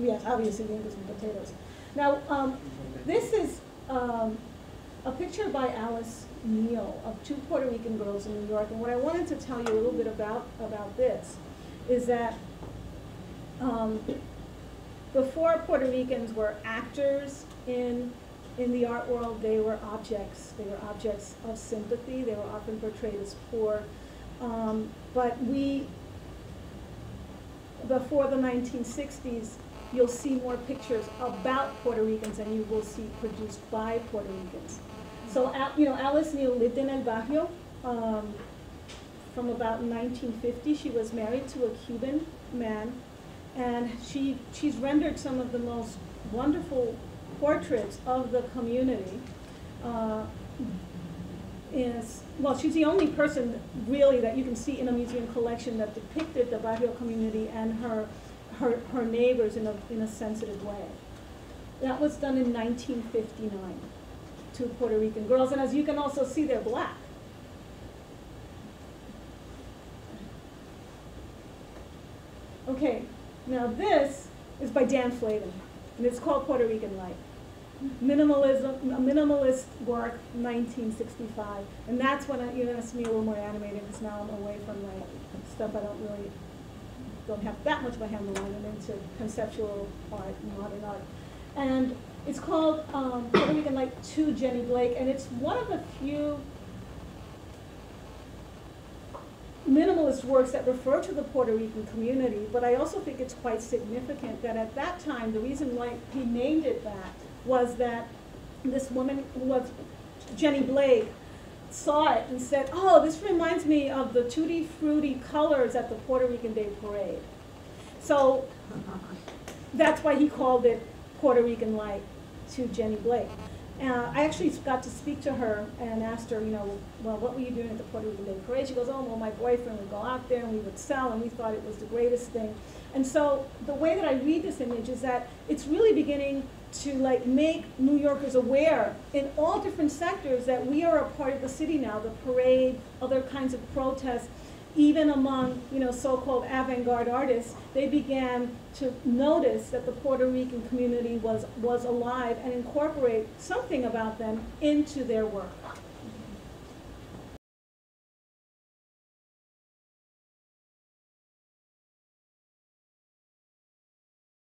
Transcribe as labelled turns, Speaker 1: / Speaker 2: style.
Speaker 1: yes, obviously the Incas and potatoes. Now, this is a picture by Alice Neal of two Puerto Rican girls in New York. And what I wanted to tell you a little bit about this is that before Puerto Ricans were actors in the art world, they were objects. They were objects of sympathy. They were often portrayed as poor. But before the 1960s, you'll see more pictures about Puerto Ricans than you will see produced by Puerto Ricans. So, Alice Neal lived in El Barrio from about 1950. She was married to a Cuban man, and she's rendered some of the most wonderful portraits of the community. She's the only person really that you can see in a museum collection that depicted the Barrio community and her neighbors in a sensitive way. That was done in 1959 to Puerto Rican girls, and as you can also see, they're black. Okay, now this is by Dan Flavan, and it's called Puerto Rican Light. Minimalist work, 1965, and that's when you're going to see me a little more animated, because now I'm away from my stuff. I don't have that much of a handle on. I'm into conceptual art and modern art, and it's called Puerto Rican Light to Jenny Blake, and it's one of the few minimalist works that refer to the Puerto Rican community, but I also think it's quite significant that at that time, the reason why he named it that was that this woman, who was Jenny Blake, saw it and said, oh, this reminds me of the tutti frutti colors at the Puerto Rican Day Parade. So that's why he called it Puerto Rican Light to Jenny Blake. I actually got to speak to her and asked her, well, what were you doing at the Puerto Rican Day Parade? She goes, oh, well, my boyfriend would go out there and we would sell, and we thought it was the greatest thing. And so the way that I read this image is that it's really beginning to make New Yorkers aware in all different sectors that we are a part of the city now, the parade, other kinds of protests. Even among so-called avant-garde artists, they began to notice that the Puerto Rican community was alive and incorporate something about them into their work.